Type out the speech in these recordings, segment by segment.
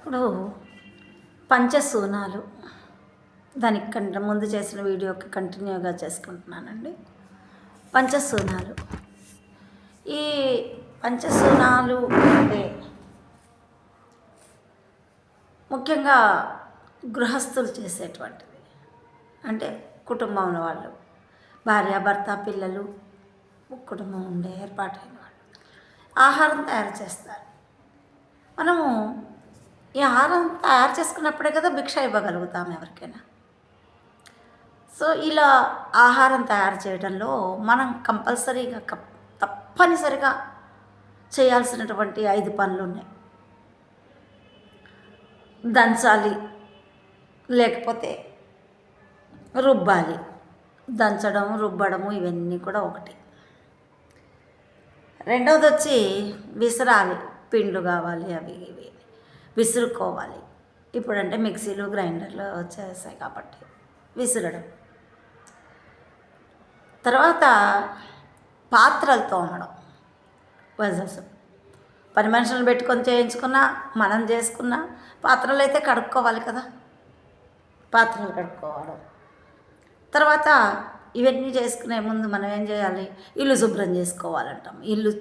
ఇప్పుడు పంచసూనాలు దానికి ముందు చేసిన వీడియోకి కంటిన్యూగా చేసుకుంటున్నానండి. పంచసూనాలు, ఈ పంచసూనాలు అంటే ముఖ్యంగా గృహస్థులు చేసేటువంటివి. అంటే కుటుంబంలో వాళ్ళు, భార్య భర్త పిల్లలు, కుటుంబం ఉండే ఏర్పాటైన వాళ్ళు ఆహారం తయారు చేస్తారు. మనము ఈ ఆహారం తయారు చేసుకున్నప్పుడే కదా భిక్ష ఇవ్వగలుగుతాం ఎవరికైనా. సో ఇలా ఆహారం తయారు చేయడంలో మనం కంపల్సరీగా తప్పనిసరిగా చేయాల్సినటువంటి 5 పనులు ఉన్నాయి. దంచాలి, లేకపోతే రుబ్బాలి. దంచడం రుబ్బడము ఇవన్నీ కూడా ఒకటి. రెండవది వచ్చి విసరాలి, పిండ్లు కావాలి, అవి ఇవి విసురుకోవాలి. ఇప్పుడంటే మిక్సీలు గ్రైండర్లు వచ్చేసాయి కాబట్టి విసురడం. తర్వాత పాత్రలు తోమడం. పని మనుషులను పెట్టుకొని చేయించుకున్నా మనం చేసుకున్న పాత్రలు అయితే కడుక్కోవాలి కదా, పాత్రలు కడుక్కోవడం. తర్వాత ఇవన్నీ చేసుకునే ముందు మనం ఏం చేయాలి? ఇల్లు శుభ్రం చేసుకోవాలంటాం. ఇల్లు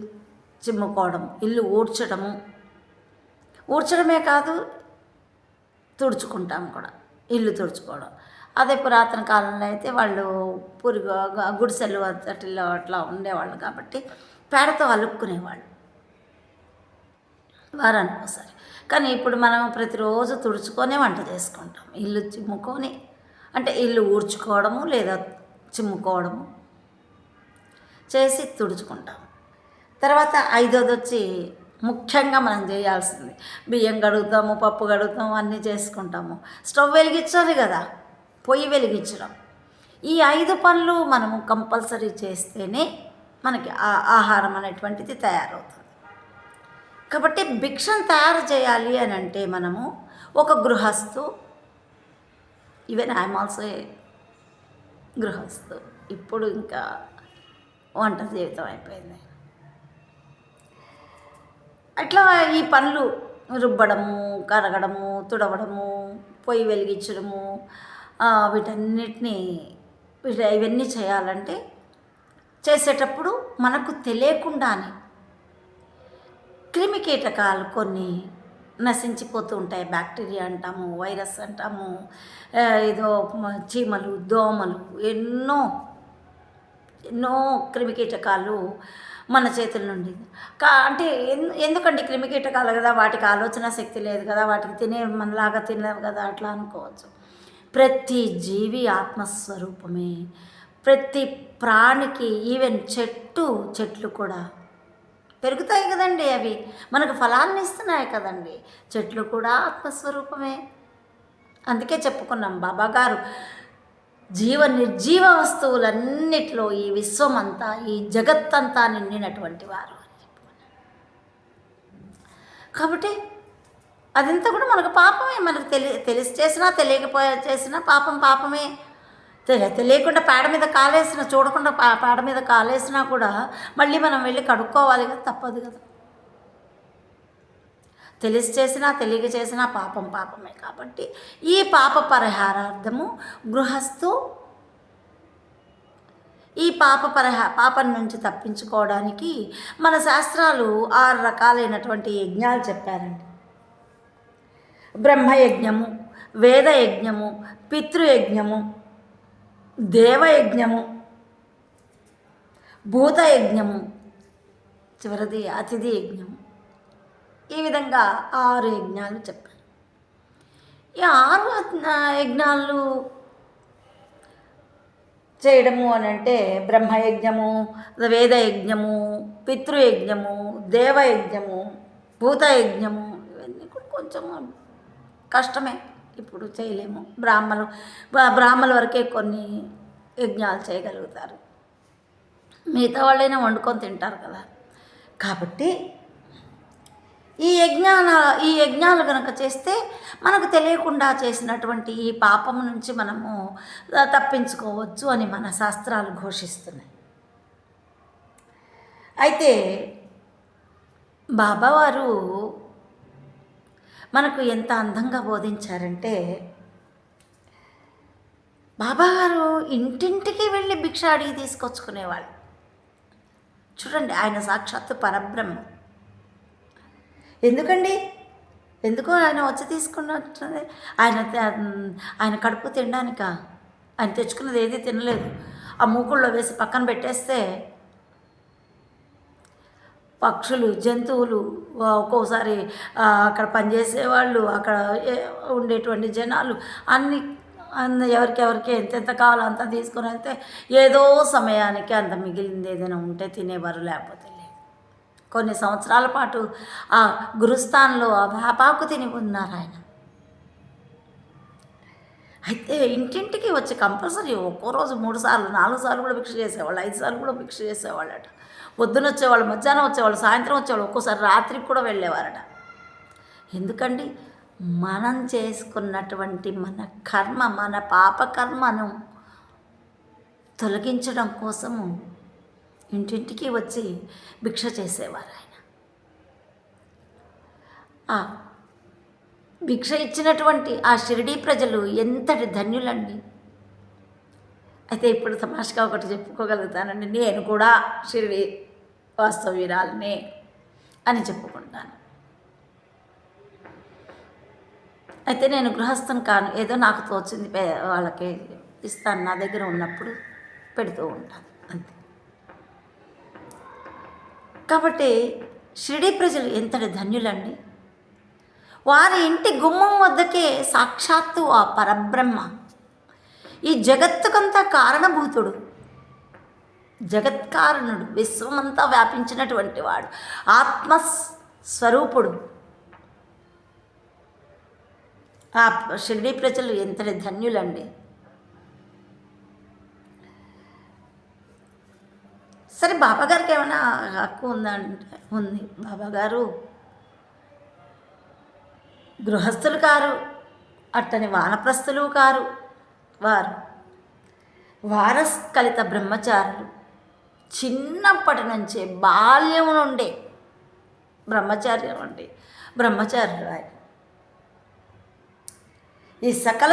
చిమ్ముకోవడం, ఇల్లు ఊడ్చడమే కాదు తుడుచుకుంటాం కూడా, ఇల్లు తుడుచుకోవడం. అదే పురాతన కాలంలో అయితే వాళ్ళు గుడిసెలు అట్లా అట్లా ఉండేవాళ్ళు కాబట్టి పేడతో అలుక్కునేవాళ్ళు వారానికి ఒకసారి. కానీ ఇప్పుడు మనం ప్రతిరోజు తుడుచుకొనే వంట చేసుకుంటాం. ఇల్లు చిమ్ముకొని, అంటే ఇల్లు ఊడ్చుకోవడము లేదా చిమ్ముకోవడము చేసి తుడుచుకుంటాం. తర్వాత 5వది వచ్చి ముఖ్యంగా మనం చేయాల్సింది, బియ్యం కడుగుతాము, పప్పు కడుగుతాము, అన్నీ చేసుకుంటాము. స్టవ్ వెలిగించాలి కదా, పొయ్యి వెలిగించడం. ఈ 5 పనులు మనము కంపల్సరీ చేస్తేనే మనకి ఆహారం అనేటువంటిది తయారవుతుంది. కాబట్టి భిక్షను తయారు చేయాలి అని అంటే మనము ఒక గృహస్థు, ఈవెన్ ఐఎమ్ ఆల్సో గృహస్థు. ఇప్పుడు ఇంకా వంట జీవితం అయిపోయింది. అట్లా ఈ పనులు రుబ్బడము, కరగడము, తుడవడము, పొయ్యి వెలిగించడము, ఇవన్నీ చేయాలంటే చేసేటప్పుడు మనకు తెలియకుండానే క్రిమి కీటకాలు కొన్ని నశించిపోతూ ఉంటాయి. బ్యాక్టీరియా అంటాము, వైరస్ అంటాము, ఏదో చీమలు, దోమలు, ఎన్నో క్రిమి కీటకాలు మన చేతుల నుండి అంటే ఎందుకండి క్రిమి కీటకాలు కదా, వాటికి ఆలోచన శక్తి లేదు కదా, వాటికి మనలాగా తినలేవు కదా అట్లా అనుకోవచ్చు. ప్రతి జీవి ఆత్మస్వరూపమే. ప్రతి ప్రాణికి, ఈవెన్ చెట్లు కూడా పెరుగుతాయి కదండి, అవి మనకు ఫలాన్ని ఇస్తున్నాయి కదండి. చెట్లు కూడా ఆత్మస్వరూపమే. అందుకే చెప్పుకున్నాం బాబాగారు, నిర్జీవ వస్తువులన్నిటిలో ఈ విశ్వమంతా, ఈ జగత్తంతా నిండినటువంటి వారు అని చెప్పుకున్నాం. కాబట్టి అదంతా కూడా మనకు పాపమే. మనకు తెలిసి చేసినా చేసినా పాపమే. తెలియకుండా పేడ మీద కాలేసినా, చూడకుండా పేడ మీద కాలేసినా కూడా మళ్ళీ మనం వెళ్ళి కడుక్కోవాలి కదా, తప్పదు కదా. తెలిసి చేసినా తెలియక చేసినా పాపమే. కాబట్టి ఈ పాప పరిహారార్థము గృహస్థు ఈ పాపం నుంచి తప్పించుకోవడానికి మన శాస్త్రాలు 6 రకాలైనటువంటి యజ్ఞాలు చెప్పారండి. బ్రహ్మయజ్ఞము, వేదయజ్ఞము, పితృయజ్ఞము, దేవయజ్ఞము, భూతయజ్ఞము, చివరిది అతిథి యజ్ఞము. ఈ విధంగా 6 యజ్ఞాలు చెప్పారు. ఈ 6 యజ్ఞాలు చేయడము అని అంటే బ్రహ్మయజ్ఞము, వేదయజ్ఞము, పితృయజ్ఞము, దేవయజ్ఞము, భూతయజ్ఞము, ఇవన్నీ కూడా కొంచెము కష్టమే, ఇప్పుడు చేయలేము. బ్రాహ్మణుల వరకే కొన్ని యజ్ఞాలు చేయగలుగుతారు. మిగతా వాళ్ళైనా వండుకొని తింటారు కదా. కాబట్టి ఈ యజ్ఞాలు కనుక చేస్తే మనకు తెలియకుండా చేసినటువంటి ఈ పాపం నుంచి మనము తప్పించుకోవచ్చు అని మన శాస్త్రాలు ఘోషిస్తున్నాయి. అయితే బాబావారు మనకు ఎంత అందంగా బోధించారంటే, బాబాగారు ఇంటింటికి వెళ్ళి భిక్ష అడిగి తీసుకొచ్చుకునేవాళ్ళు. చూడండి, ఆయన సాక్షాత్తు పరబ్రహ్మ. ఎందుకండి? ఎందుకో ఆయన వచ్చి తీసుకున్నట్టు ఆయన కడుపు తినడానికా? ఆయన తెచ్చుకున్నది ఏది తినలేదు. ఆ మూకుల్లో వేసి పక్కన పెట్టేస్తే పక్షులు, జంతువులు, ఒక్కోసారి అక్కడ పనిచేసేవాళ్ళు, అక్కడ ఉండేటువంటి జనాలు అన్ని ఎవరికెవరికి ఎంతెంత కావాలో అంత తీసుకొని వెళ్తే ఏదో సమయానికి అంత మిగిలింది ఏదైనా ఉంటే తినేవారు, లేకపోతే లేదు. కొన్ని సంవత్సరాల పాటు ఆ గురుస్థాన్లో ఆ వేపాకు తిని ఉన్నారు ఆయన. అయితే ఇంటింటికి వచ్చి కంపల్సరీ ఒక్కో రోజు 3 సార్లు 4 సార్లు కూడా భిక్ష చేసేవాళ్ళు, 5 సార్లు కూడా భిక్ష చేసేవాళ్ళట. పొద్దున వచ్చేవాళ్ళు, మధ్యాహ్నం వచ్చేవాళ్ళు, సాయంత్రం వచ్చేవాళ్ళు, ఒక్కోసారి రాత్రికి కూడా వెళ్ళేవారట. ఎందుకండి? మనం చేసుకున్నటువంటి మన కర్మ, మన పాపకర్మను తొలగించడం కోసము ఇంటింటికి వచ్చి భిక్ష చేసేవారు ఆయన. భిక్ష ఇచ్చినటువంటి ఆ షిరిడీ ప్రజలు ఎంతటి ధన్యులండి. అయితే ఇప్పుడు తమాషగా ఒకటి చెప్పుకోగలుగుతానండి, నేను కూడా షిరిడీ వాస్తవ్యురాలనే అని చెప్పుకుంటాను. అయితే నేను గృహస్థం కాను, ఏదో నాకు తోచింది వాళ్ళకి ఇస్తాను, నా దగ్గర ఉన్నప్పుడు పెడుతూ ఉంటాను అంతే. కాబట్టి షిరిడీ ప్రజలు ఎంతటి ధన్యులండి. వారి ఇంటి గుమ్మం వద్దకే సాక్షాత్తు ఆ పరబ్రహ్మ, ఈ జగత్తుకంతా కారణభూతుడు, జగత్కారణుడు, విశ్వమంతా వ్యాపించినటువంటి వాడు, ఆత్మస్వరూపుడు. ఆ షిరిడీ ప్రజలు ఎంతటి ధన్యులండి. సరే, బాబాగారికి ఏమైనా హక్కు ఉందా అంటే ఉంది. బాబాగారు గృహస్థులు కారు, అట్టని వానప్రస్థులు కారు, వారు వారస్కలిత బ్రహ్మచారులు. చిన్నప్పటి నుంచే బాల్యం నుండే బ్రహ్మచారులు ఆయన. ఈ సకల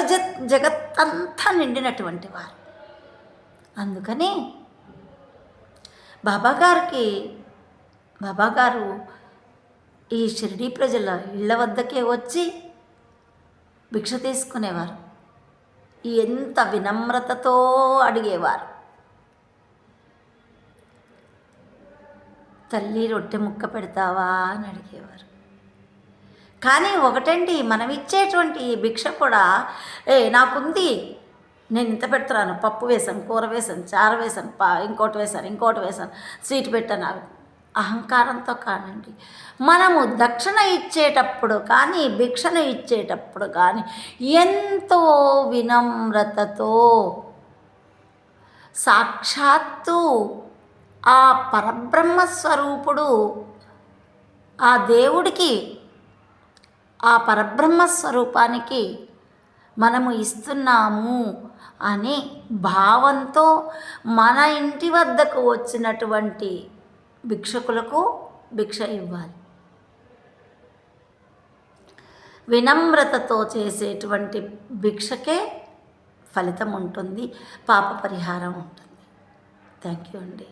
జగత్తంతా నిండినటువంటి వారు. అందుకని బాబాగారు ఈ షిరిడీ ప్రజల ఇళ్ళ వద్దకే వచ్చి భిక్ష తీసుకునేవారు. ఎంత వినమ్రతతో అడిగేవారు. తల్లి, రొట్టె ముక్క పెడతావా అని అడిగేవారు. కానీ ఒకటండి, మనం ఇచ్చేటువంటి భిక్ష కూడా నాకుంది, నేను ఇంత పెడుతున్నాను, పప్పు వేసాను, కూర వేసాను, చారు వేసాను, ఇంకోటి వేసాను, స్వీట్ పెట్టాను, అహంకారంతో కానండి. మనము దక్షిణ ఇచ్చేటప్పుడు కానీ, భిక్షను ఇచ్చేటప్పుడు కానీ ఎంతో వినమ్రతతో సాక్షాత్తు ఆ పరబ్రహ్మస్వరూపుడు, ఆ దేవుడికి, ఆ పరబ్రహ్మస్వరూపానికి మనము ఇస్తున్నాము అనే భావంతో మన ఇంటి వద్దకు వచ్చినటువంటి భిక్షకులకు భిక్ష ఇవ్వాలి. వినమ్రతతో చేసేటువంటి భిక్షకే ఫలితం ఉంటుంది, పాప పరిహారం ఉంటుంది. థ్యాంక్ యూ అండి.